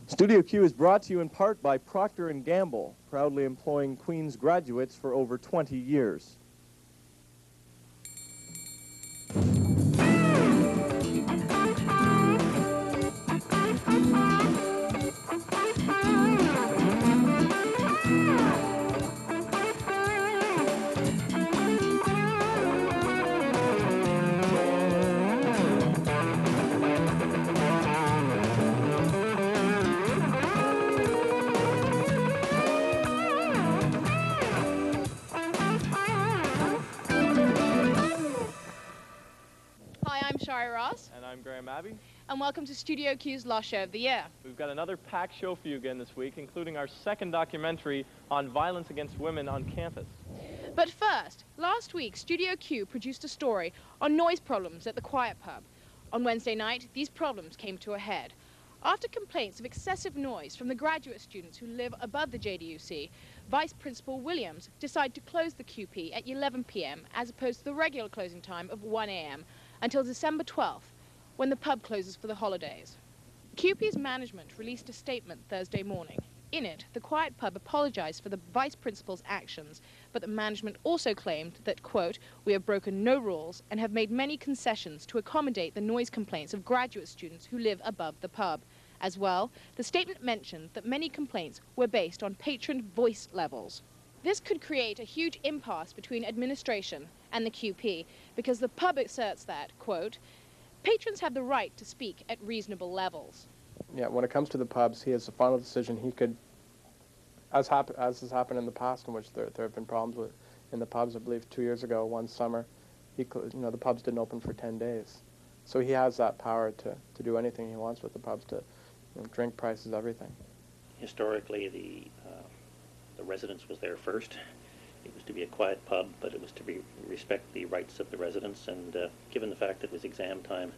Studio Q is brought to you in part by Procter & Gamble, proudly employing Queen's graduates for over 20 years. And I'm Graham Abbey. And welcome to Studio Q's Last Show of the Year. We've got another packed show for you again this week, including our second documentary on violence against women on campus. But first, last week, Studio Q produced a story on noise problems at the Quiet Pub. On Wednesday night, these problems came to a head. After complaints of excessive noise from the graduate students who live above the JDUC, Vice Principal Williams decided to close the QP at 11 p.m. as opposed to the regular closing time of 1 a.m. until December 12th, when the pub closes for the holidays. QP's management released a statement Thursday morning. In it, the Quiet Pub apologized for the Vice Principal's actions, but the management also claimed that, quote, "We have broken no rules and have made many concessions to accommodate the noise complaints of graduate students who live above the pub." As well, the statement mentioned that many complaints were based on patron voice levels. This could create a huge impasse between administration and the QP, because the pub asserts that, quote, "Patrons have the right to speak at reasonable levels." Yeah, when it comes to the pubs, he has a final decision. He could, as has happened in the past, in which there have been problems with in the pubs. I believe 2 years ago, one summer, the pubs didn't open for 10 days. So he has that power to do anything he wants with the pubs, to drink prices, everything. Historically, the residence was there first. It was to be a quiet pub, but it was to respect the rights of the residents, and given the fact that it was exam time,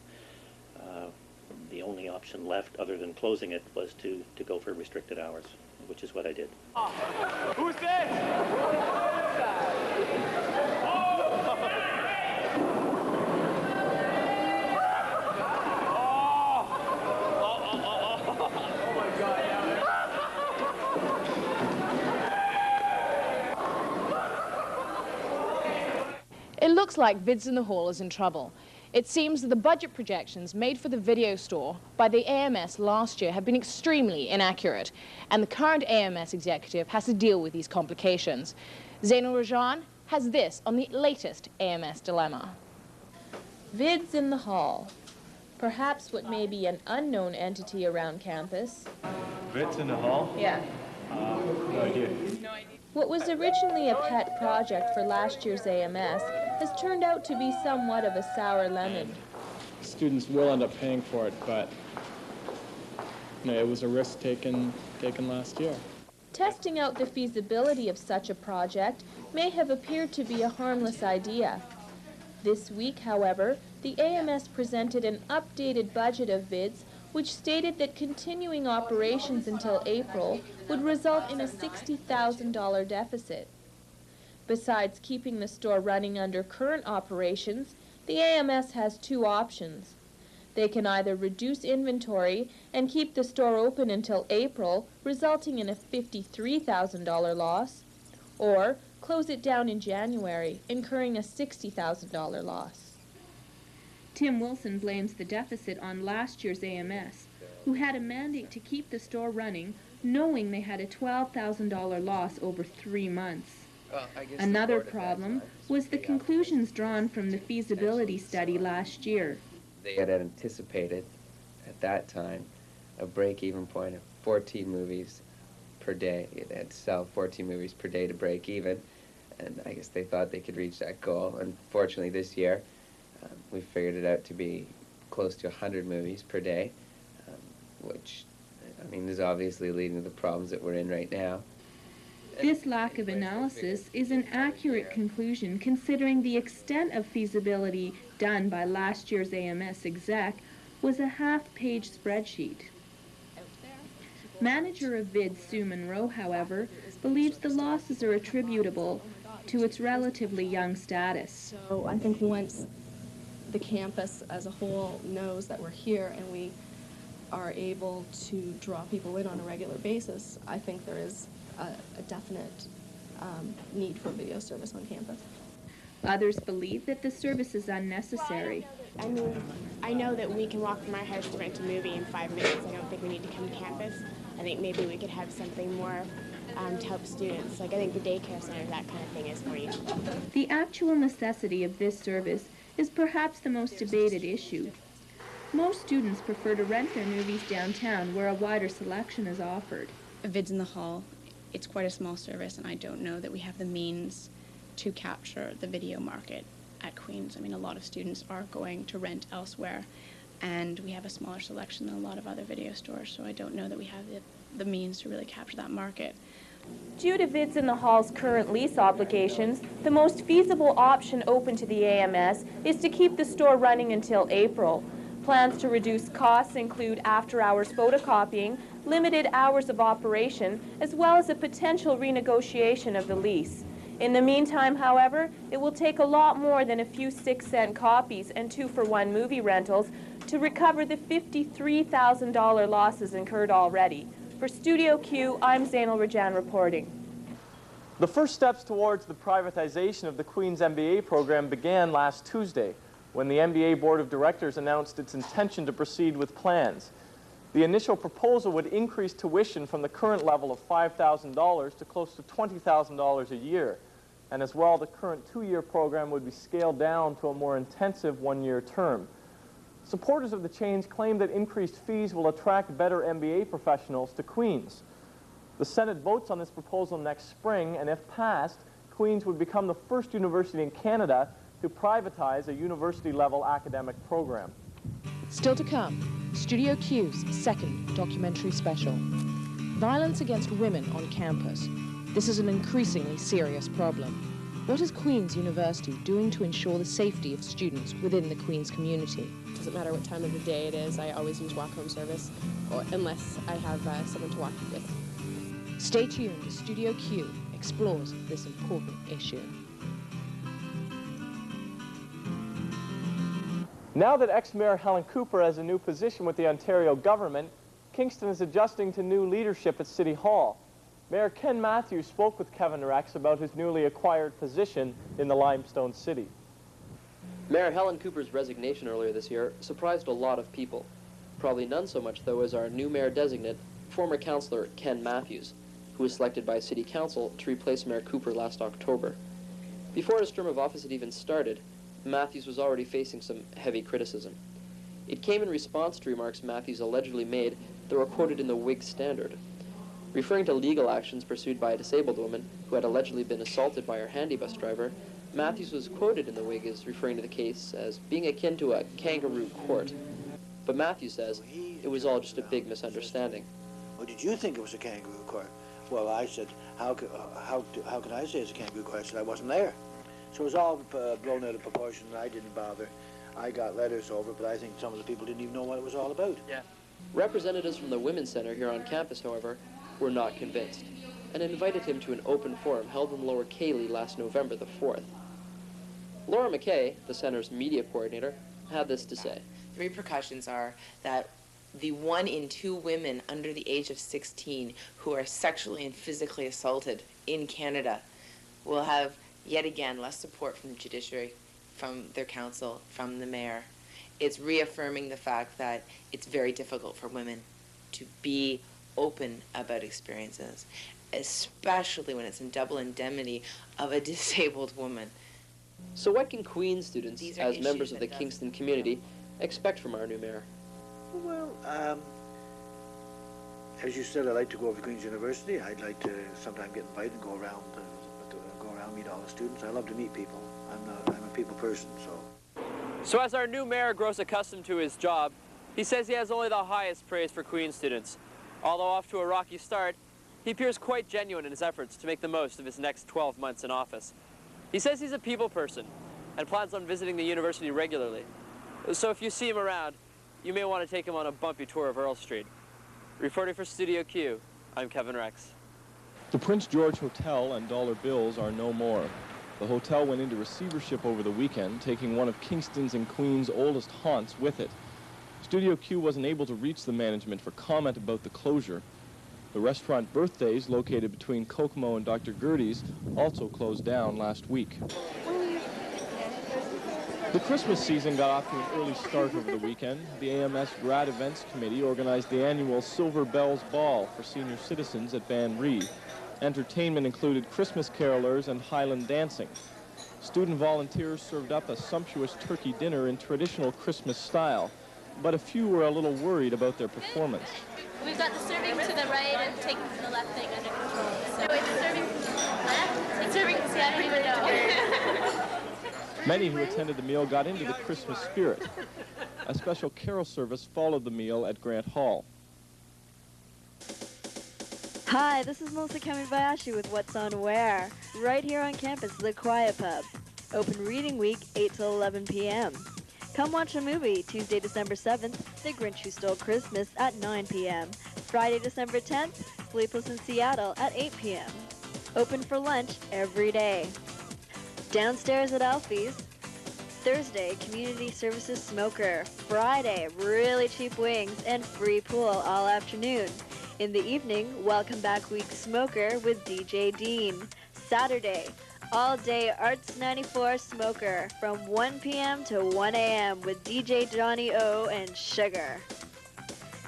the only option left other than closing it was to go for restricted hours, which is what I did. Who's this? It looks like Vids in the Hall is in trouble. It seems that the budget projections made for the video store by the AMS last year have been extremely inaccurate, and the current AMS executive has to deal with these complications. Zainul Rajan has this on the latest AMS dilemma. Vids in the Hall. Perhaps what may be an unknown entity around campus. Vids in the Hall? Yeah. No idea. What was originally a pet project for last year's AMS has turned out to be somewhat of a sour lemon. Students will end up paying for it, but it was a risk taken last year. Testing out the feasibility of such a project may have appeared to be a harmless idea. This week, however, the AMS presented an updated budget of Vids which stated that continuing operations until April would result in a $60,000 deficit. Besides keeping the store running under current operations, the AMS has two options. They can either reduce inventory and keep the store open until April, resulting in a $53,000 loss, or close it down in January, incurring a $60,000 loss. Tim Wilson blames the deficit on last year's AMS, who had a mandate to keep the store running, knowing they had a $12,000 loss over 3 months. Another problem was the conclusions drawn from the feasibility study last year. They had anticipated, at that time, a break-even point of 14 movies per day. They had to sell 14 movies per day to break even, and I guess they thought they could reach that goal. Unfortunately, this year, we figured it out to be close to 100 movies per day, which, is obviously leading to the problems that we're in right now. This lack of analysis is an accurate conclusion considering the extent of feasibility done by last year's AMS exec was a half-page spreadsheet. Manager of Vids, Sue Monroe, however, believes the losses are attributable to its relatively young status. So I think once the campus as a whole knows that we're here and we are able to draw people in on a regular basis, I think there is a definite need for a video service on campus. Others believe that the service is unnecessary. I mean, I know that we can walk from our house to rent a movie in 5 minutes. I don't think we need to come to campus. I think maybe we could have something more to help students. Like, I think the daycare center, that kind of thing is more useful. The actual necessity of this service is perhaps the most debated issue. Most students prefer to rent their movies downtown where a wider selection is offered. Vids in the Hall, it's quite a small service, and I don't know that we have the means to capture the video market at Queen's. I mean, a lot of students are going to rent elsewhere, and we have a smaller selection than a lot of other video stores, so I don't know that we have the means to really capture that market. Due to Vids in the Hall's current lease obligations, the most feasible option open to the AMS is to keep the store running until April. Plans to reduce costs include after-hours photocopying, limited hours of operation, as well as a potential renegotiation of the lease. In the meantime, however, it will take a lot more than a few 6-cent copies and 2-for-1 movie rentals to recover the $53,000 losses incurred already. For Studio Q, I'm Zainul Rajan reporting. The first steps towards the privatization of the Queen's MBA program began last Tuesday, when the MBA Board of Directors announced its intention to proceed with plans. The initial proposal would increase tuition from the current level of $5,000 to close to $20,000 a year. And as well, the current 2-year program would be scaled down to a more intensive 1-year term. Supporters of the change claim that increased fees will attract better MBA professionals to Queen's. The Senate votes on this proposal next spring, and if passed, Queen's would become the first university in Canada to privatize a university-level academic program. Still to come, Studio Q's second documentary special. Violence against women on campus. This is an increasingly serious problem. What is Queen's University doing to ensure the safety of students within the Queen's community? It doesn't matter what time of the day it is. I always use walk-home service, or unless I have someone to walk with. Stay tuned as Studio Q explores this important issue. Now that ex-Mayor Helen Cooper has a new position with the Ontario government, Kingston is adjusting to new leadership at City Hall. Mayor Ken Matthews spoke with Kevin Rex about his newly acquired position in the Limestone City. Mayor Helen Cooper's resignation earlier this year surprised a lot of people. Probably none so much, though, as our new mayor-designate, former councillor Ken Matthews, who was selected by City Council to replace Mayor Cooper last October. Before his term of office had even started, Matthews was already facing some heavy criticism. It came in response to remarks Matthews allegedly made that were quoted in the Whig Standard. Referring to legal actions pursued by a disabled woman who had allegedly been assaulted by her handybus driver, Matthews was quoted in the Whig as referring to the case as being akin to a kangaroo court. But Matthews says it was all just a big misunderstanding. Well, did you think it was a kangaroo court? Well, I said, how could I say it's a kangaroo court? I said I wasn't there. So it was all blown out of proportion, and I didn't bother. I got letters over, but I think some of the people didn't even know what it was all about. Yeah. Representatives from the Women's Center here on campus, however, were not convinced, and invited him to an open forum held in Lower Cayley last November the 4th. Laura McKay, the center's media coordinator, had this to say. The repercussions are that the 1 in 2 women under the age of 16 who are sexually and physically assaulted in Canada will have, yet again, less support from the judiciary, from their council, from the mayor. It's reaffirming the fact that it's very difficult for women to be open about experiences, especially when it's in double indemnity of a disabled woman. So what can Queen's students, as members of the Kingston community, expect from our new mayor? Well, as you said, I'd like to go over to Queen's University. I'd like to sometime get invited and go around, meet all the students. I love to meet people. I'm a people person, so. So as our new mayor grows accustomed to his job, he says he has only the highest praise for Queen's students. Although off to a rocky start, he appears quite genuine in his efforts to make the most of his next 12 months in office. He says he's a people person and plans on visiting the university regularly. So if you see him around, you may want to take him on a bumpy tour of Earl Street. Reporting for Studio Q, I'm Kevin Rex. The Prince George Hotel and dollar bills are no more. The hotel went into receivership over the weekend, taking one of Kingston's and Queen's oldest haunts with it. Studio Q wasn't able to reach the management for comment about the closure. The restaurant Birthdays, located between Kokomo and Dr. Gertie's, also closed down last week. The Christmas season got off to an early start over the weekend. The AMS Grad Events Committee organized the annual Silver Bells Ball for senior citizens at Byrnes. Entertainment included Christmas carolers and Highland dancing. Student volunteers served up a sumptuous turkey dinner in traditional Christmas style, but a few were a little worried about their performance. We've got the serving to the right and taking from the left thing under control. So wait, the serving left? Serving, see, I don't even know. Many who attended the meal got into the Christmas spirit. A special carol service followed the meal at Grant Hall. Hi, this is Melissa Kamibayashi with What's on Where, right here on campus, The Quiet Pub. Open reading week, 8 till 11 p.m. Come watch a movie, Tuesday, December 7th, The Grinch Who Stole Christmas at 9 p.m. Friday, December 10th, Sleepless in Seattle at 8 p.m. Open for lunch every day. Downstairs at Alfie's. Thursday, Community Services Smoker. Friday, really cheap wings and free pool all afternoon. In the evening, Welcome Back Week Smoker with DJ Dean. Saturday, all-day Arts 94 Smoker from 1 p.m. to 1 a.m. with DJ Johnny O and Sugar.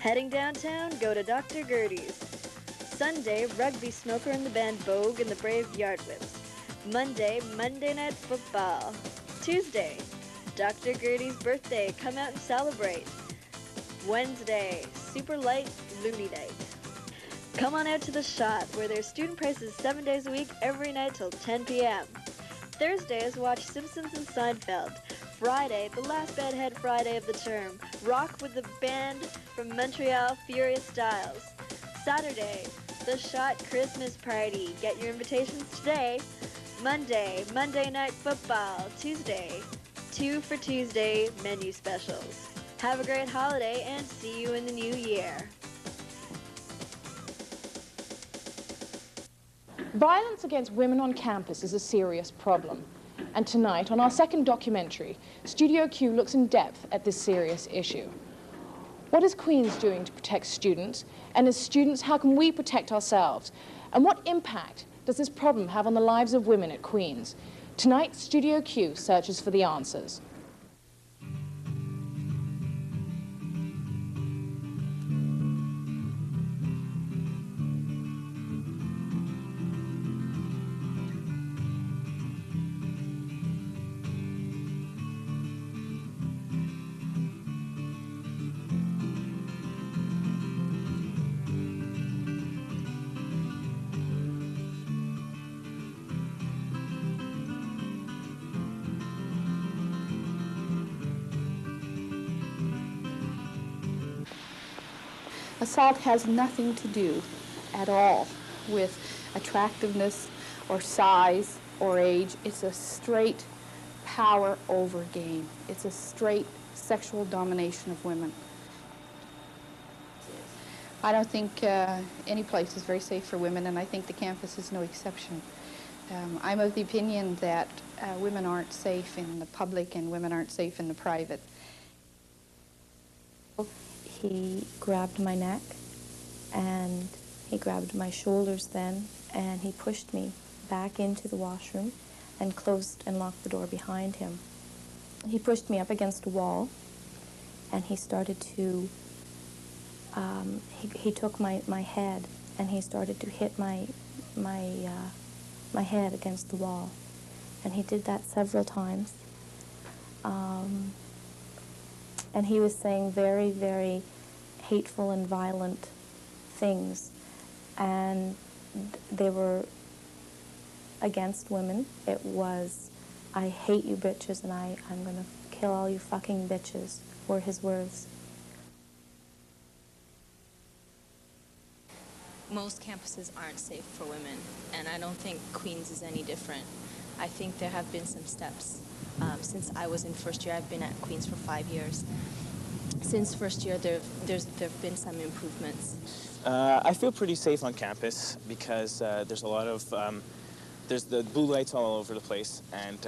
Heading downtown, go to Dr. Gertie's. Sunday, Rugby Smoker and the band Vogue and the Brave Yardwhips. Monday, Monday Night Football. Tuesday, Dr. Gertie's birthday, come out and celebrate. Wednesday, Super Light Looney Night. Come on out to The Shot, where there's student prices 7 days a week, every night till 10 p.m. Thursdays, watch Simpsons and Seinfeld. Friday, the last Bedhead Friday of the term. Rock with the band from Montreal, Furious Styles. Saturday, The Shot Christmas Party. Get your invitations today. Monday, Monday Night Football. Tuesday, 2 for Tuesday menu specials. Have a great holiday and see you in the new year. Violence against women on campus is a serious problem. And tonight, on our second documentary, Studio Q looks in depth at this serious issue. What is Queen's doing to protect students? And as students, how can we protect ourselves? And what impact does this problem have on the lives of women at Queen's? Tonight, Studio Q searches for the answers. Assault has nothing to do at all with attractiveness or size or age. It's a straight power over game. It's a straight sexual domination of women. I don't think any place is very safe for women, and I think the campus is no exception. I'm of the opinion that women aren't safe in the public and women aren't safe in the private. He grabbed my neck, and he grabbed my shoulders then, and he pushed me back into the washroom and closed and locked the door behind him. He pushed me up against a wall, and he started to, he took my head, and he started to hit my head against the wall. And he did that several times. And he was saying very, very hateful and violent things. And they were against women. It was, "I hate you bitches, and I'm gonna kill all you fucking bitches," were his words. Most campuses aren't safe for women, and I don't think Queen's is any different. I think there have been some steps. Since I was in first year, I've been at Queen's for 5 years. Since first year, there have been some improvements. I feel pretty safe on campus because there's a lot of there's the blue lights all over the place, and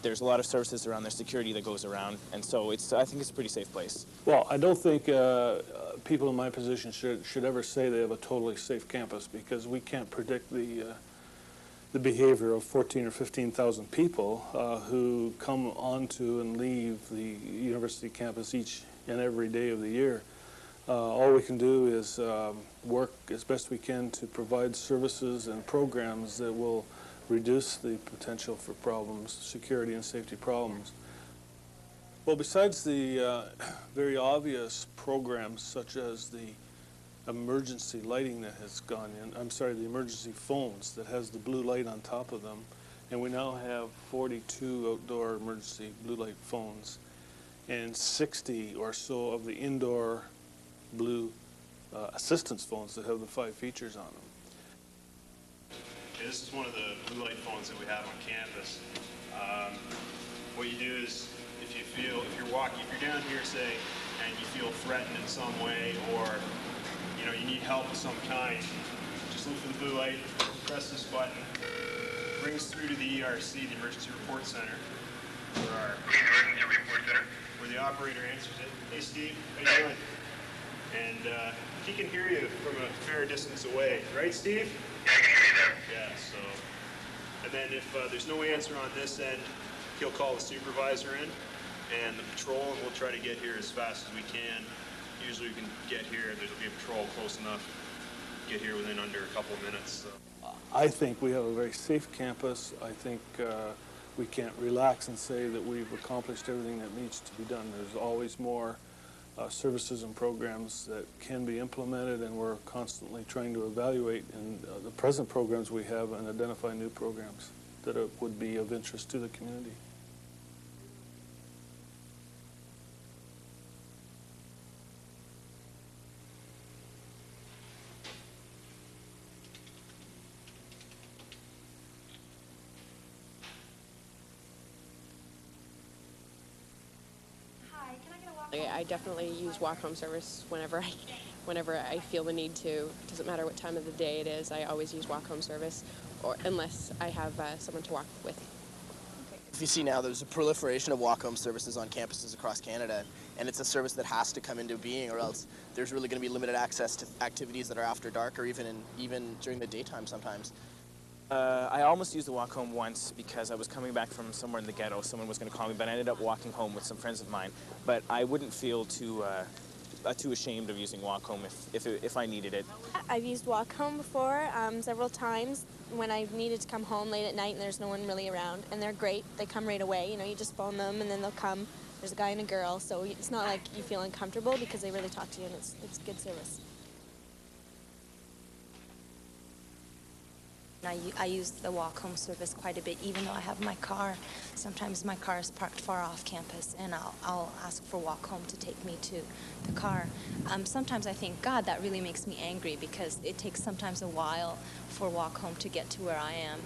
there's a lot of services around there, security that goes around, and so I think it's a pretty safe place. Well, I don't think people in my position should ever say they have a totally safe campus, because we can't predict the behavior of 14 or 15,000 people who come onto and leave the university campus each and every day of the year. All we can do is work as best we can to provide services and programs that will reduce the potential for problems, security and safety problems. Well, besides the very obvious programs such as the emergency lighting that has gone in, the emergency phones that has the blue light on top of them, and we now have 42 outdoor emergency blue light phones and 60 or so of the indoor blue assistance phones that have the 5 features on them. This is one of the blue light phones that we have on campus. What you do is, if you're down here, say, and you feel threatened in some way, or you need help of some kind, just look for the blue light, press this button, brings through to the ERC, the Emergency Report Center, where the operator answers it. Hey Steve, how you doing? And he can hear you from a fair distance away, right Steve? Yeah, I can hear you there. Yeah, so, and then if there's no answer on this end, he'll call the supervisor in and the patrol, and we'll try to get here as fast as we can. Usually we can get here, there'll be a patrol close enough, get here within under a couple of minutes. So. I think we have a very safe campus. I think we can't relax and say that we've accomplished everything that needs to be done. There's always more services and programs that can be implemented, and we're constantly trying to evaluate in the present programs we have and identify new programs that would be of interest to the community. I definitely use walk home service whenever I feel the need to. It doesn't matter what time of the day it is. I always use walk home service, or unless I have someone to walk with. If you see now, there's a proliferation of walk home services on campuses across Canada, and it's a service that has to come into being, or else there's really going to be limited access to activities that are after dark, or even during the daytime sometimes. I almost used the walk home once because I was coming back from somewhere in the ghetto. Someone was going to call me, but I ended up walking home with some friends of mine. But I wouldn't feel too ashamed of using walk home if I needed it. I've used walk home before several times when I needed to come home late at night and there's no one really around. And they're great. They come right away. You just phone them and then they'll come. There's a guy and a girl, so it's not like you feel uncomfortable because they really talk to you, and it's good service. I use the walk-home service quite a bit, even though I have my car. Sometimes my car is parked far off campus, and I'll ask for walk-home to take me to the car. Sometimes I think, God, that really makes me angry, because it takes sometimes a while for walk-home to get to where I am.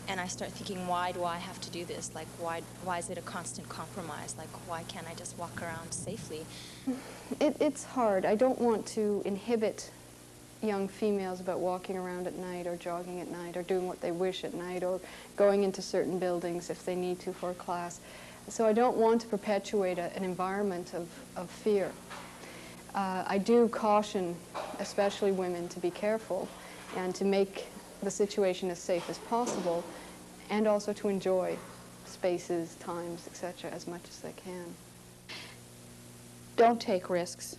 And I start thinking, why do I have to do this? Like, why is it a constant compromise? Like, why can't I just walk around safely? It's hard. I don't want to inhibit young females about walking around at night or jogging at night or doing what they wish at night or going into certain buildings if they need to for a class. So I don't want to perpetuate an environment of fear. I do caution, especially women, to be careful and to make the situation as safe as possible, and also to enjoy spaces, times, etc. as much as they can. Don't take risks.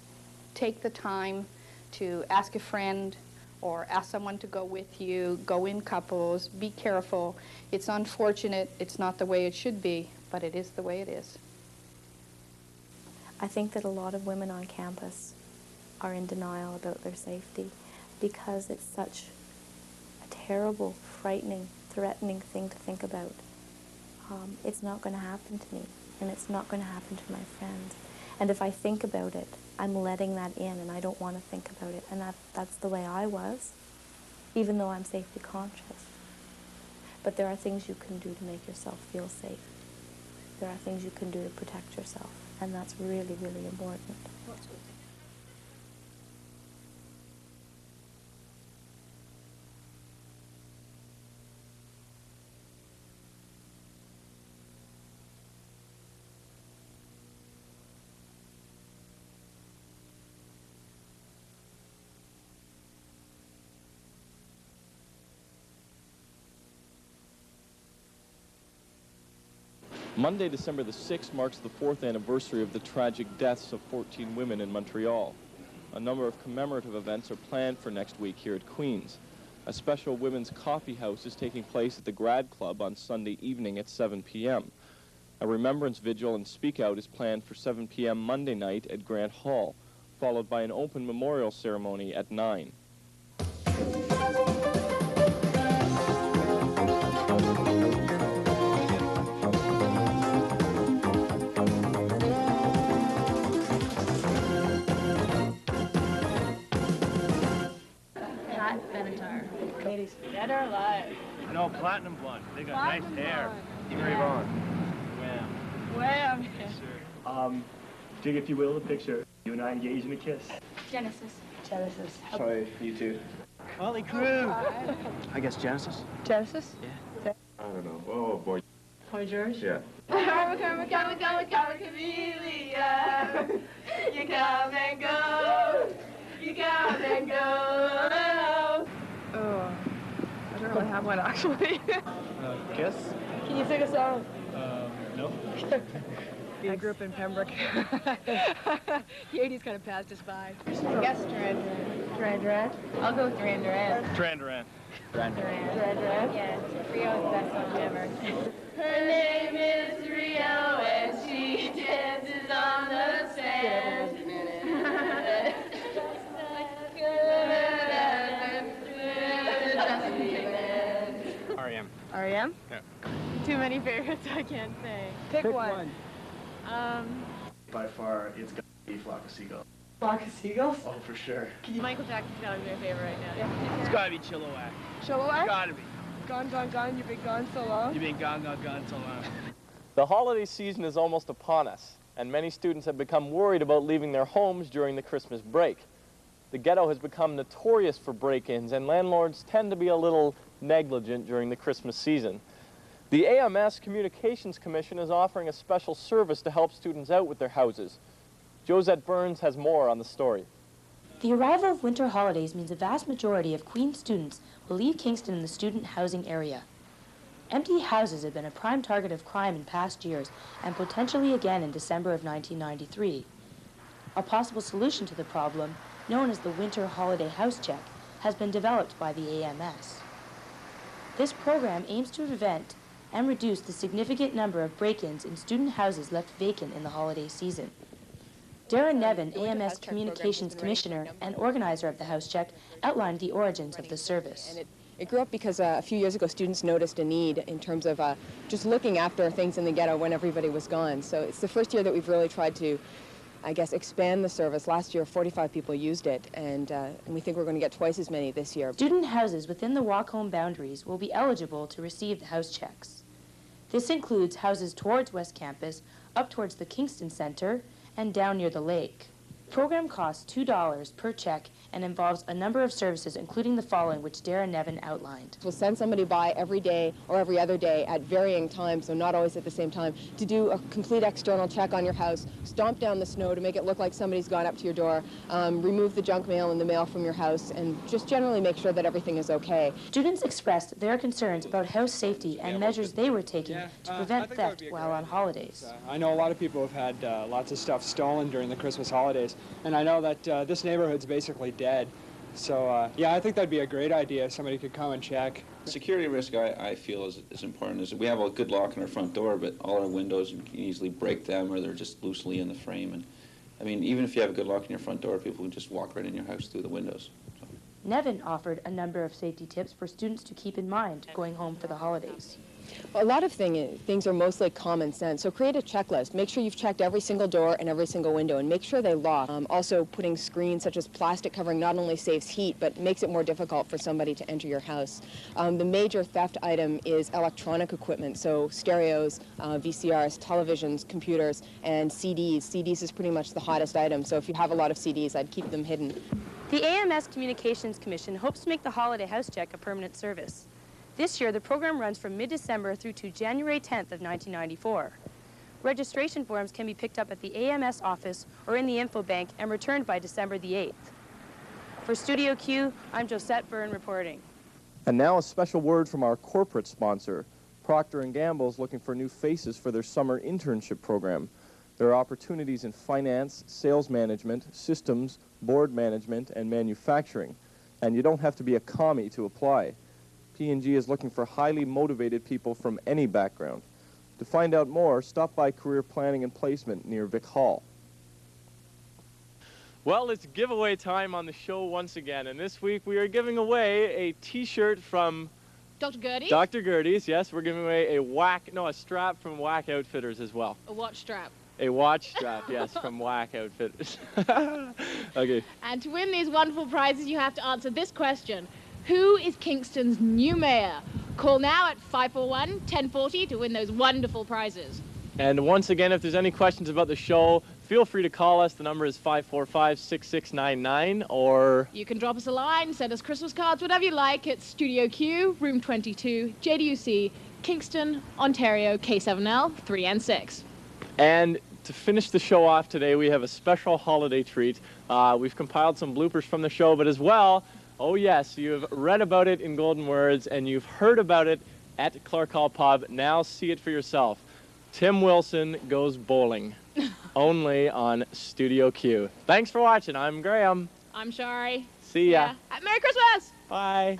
Take the time to ask a friend or ask someone to go with you, go in couples, be careful. It's unfortunate, it's not the way it should be, but it is the way it is. I think that a lot of women on campus are in denial about their safety because it's such a terrible, frightening, threatening thing to think about. It's not going to happen to me, and it's not going to happen to my friends. And if I think about it, I'm letting that in, and I don't want to think about it. And that's the way I was, even though I'm safety conscious. But there are things you can do to make yourself feel safe. There are things you can do to protect yourself, and that's really, really important. Monday, December the 6th marks the 4th anniversary of the tragic deaths of 14 women in Montreal. A number of commemorative events are planned for next week here at Queen's. A special women's coffee house is taking place at the Grad Club on Sunday evening at 7 p.m. A remembrance vigil and speak out is planned for 7 p.m. Monday night at Grant Hall, followed by an open memorial ceremony at 9. Ladies, dead or alive? No, platinum blonde. They got Platinum nice hair. blonde. Very on. Wham. Wham. Yes, sir. Dig, if you will, the picture. You and I engage in a kiss. Genesis. Genesis. Sorry, you too. Holy crew. I guess Genesis? Genesis? Yeah. I don't know. Oh, boy. Boy George? Yeah. Karma, karma, karma, karma, karma, chameleon. You come and go. You come and go. Oh, I don't really have one actually. Kiss? Can you sing a song? No. I grew up in Pembroke. The 80s kind of passed us by. I guess Duran Duran. Duran Duran? I'll go with Duran Duran. Duran Duran. Duran Duran. Duran Duran? Yeah, Rio is the best song ever. Her name is Rio and she dances on the sand. R.E.M. R.E.M.? Yeah. Too many favorites, I can't say. Pick one. By far, it's got to be Flock of Seagulls. Flock of Seagulls? Oh, for sure. Michael Jackson's gotta be my favorite right now. Yeah. It's got to be Chilliwack. Chilliwack? Got to be. Gone, gone, gone, you've been gone so long. You've been gone, gone, gone so long. The holiday season is almost upon us, and many students have become worried about leaving their homes during the Christmas break. The ghetto has become notorious for break-ins, and landlords tend to be a little negligent during the Christmas season. The AMS Communications Commission is offering a special service to help students out with their houses. Josette Byrnes has more on the story. The arrival of winter holidays means a vast majority of Queen's students will leave Kingston in the student housing area. Empty houses have been a prime target of crime in past years, and potentially again in December of 1993. A possible solution to the problem, known as the Winter Holiday House Check, has been developed by the AMS. This program aims to prevent and reduce the significant number of break-ins in student houses left vacant in the holiday season. Darren Nevin, AMS Communications Commissioner and organizer of the House Check, outlined the origins of the service. It grew up because a few years ago students noticed a need in terms of just looking after things in the ghetto when everybody was gone. So it's the first year that we've really tried to, I guess, expand the service. Last year 45 people used it, and we think we're going to get twice as many this year. Student houses within the walk-home boundaries will be eligible to receive the house checks. This includes houses towards West Campus, up towards the Kingston Center, and down near the lake. The program costs $2 per check and involves a number of services, including the following, which Darren Nevin outlined. We'll send somebody by every day or every other day at varying times, so not always at the same time, to do a complete external check on your house, stomp down the snow to make it look like somebody's gone up to your door, remove the junk mail and the mail from your house, and just generally make sure that everything is okay. Students expressed their concerns about house safety and measures they were taking to prevent theft while on holidays. I know a lot of people have had lots of stuff stolen during the Christmas holidays, and I know that this neighborhood's basically dead. So, yeah, I think that'd be a great idea if somebody could come and check. Security risk, I feel, is important. Is we have a good lock on our front door, but all our windows, you can easily break them, or they're just loosely in the frame. And I mean, even if you have a good lock on your front door, people can just walk right in your house through the windows. So. Nevin offered a number of safety tips for students to keep in mind going home for the holidays. A lot of things are mostly common sense, so create a checklist. Make sure you've checked every single door and every single window, and make sure they lock. Also, putting screens such as plastic covering not only saves heat, but makes it more difficult for somebody to enter your house. The major theft item is electronic equipment, so stereos, VCRs, televisions, computers, and CDs. CDs is pretty much the hottest item, so if you have a lot of CDs, I'd keep them hidden. The AMS Communications Commission hopes to make the Holiday House Check a permanent service. This year, the program runs from mid-December through to January 10th of 1994. Registration forms can be picked up at the AMS office or in the info bank and returned by December the 8th. For Studio Q, I'm Josette Byrne reporting. And now a special word from our corporate sponsor. Procter & Gamble is looking for new faces for their summer internship program. There are opportunities in finance, sales management, systems, board management, and manufacturing. And you don't have to be a commie to apply. P&G is looking for highly motivated people from any background. To find out more, stop by Career Planning and Placement near Vic Hall. Well, it's giveaway time on the show once again, and this week we are giving away a t-shirt from Dr. Gertie's? Dr. Gertie's, yes. We're giving away a strap from Whack Outfitters as well. A watch strap. A watch strap, yes, from Whack Outfitters. Okay. And to win these wonderful prizes, you have to answer this question. Who is Kingston's new mayor? Call now at 541-1040 to win those wonderful prizes. And once again, if there's any questions about the show, feel free to call us. The number is 545-6699, or you can drop us a line, send us Christmas cards, whatever you like. It's Studio Q, Room 22, JDUC, Kingston, Ontario, K7L, 3N6. And to finish the show off today, we have a special holiday treat. We've compiled some bloopers from the show, but as well, oh yes, you've read about it in Golden Words, and you've heard about it at Clark Hall Pub. Now see it for yourself. Tim Wilson goes bowling. Only on Studio Q. Thanks for watching. I'm Graham. I'm Sharie. See ya. Yeah. Merry Christmas! Bye.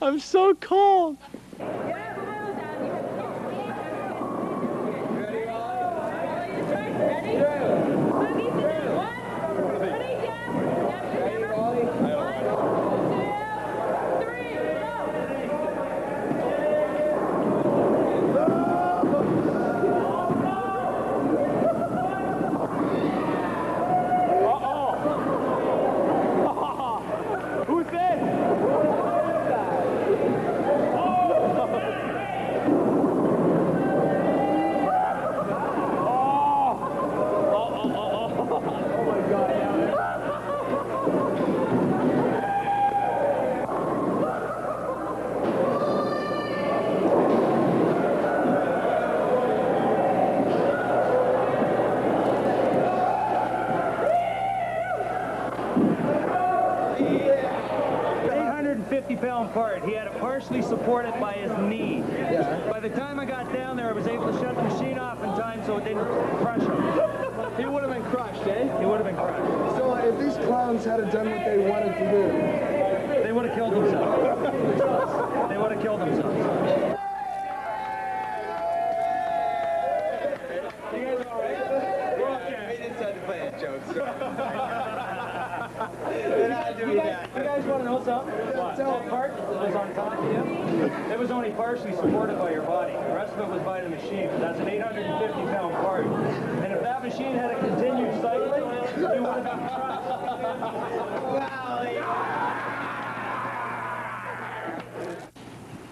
I'm so cold. Part. He had it partially supported by his knee. Yeah. By the time I got down there, I was able to shut the machine off in time so it didn't crush him. He would have been crushed, eh? He would have been crushed. So if these clowns had done what they wanted to do, they would have killed themselves. They would have killed themselves. You guys all right? We're okay. We just had to play a joke. You guys want to know something? That part was on top of you. It was only partially supported by your body. The rest of it was by the machine. That's an 850-pound part. And if that machine had a continued cycling, you would have been crushed.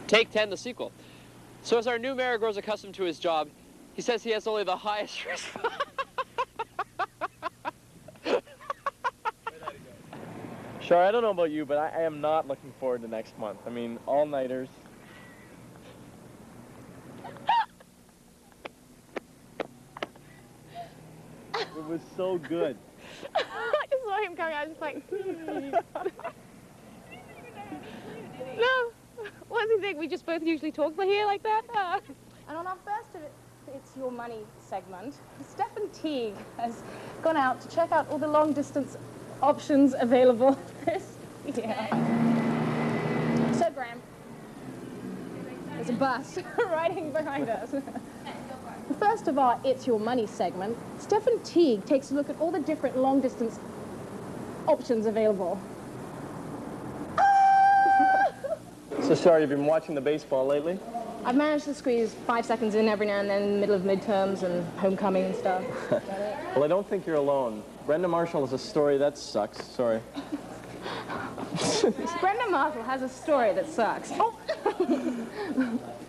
Take 10, the sequel. So as our new mayor grows accustomed to his job, he says he has only the highest response. Sure, I don't know about you, but I am not looking forward to next month. I mean, all-nighters. It was so good. I just saw him coming. I was just like, No. What does he think? We just both usually talk here like that? And on our first of It's Your Money segment, Stefan Teague has gone out to check out all the long-distance options available. Yeah. So, Graham, there's a bus riding behind us. First of our It's Your Money segment, Stefan Teague takes a look at all the different long-distance options available. So, Sharie, you've been watching the baseball lately? I've managed to squeeze 5 seconds in every now and then in the middle of midterms and homecoming and stuff. Well, I don't think you're alone. Brenda Marshall has a story that sucks. Sorry. Brenda Marshall has a story that sucks. Oh.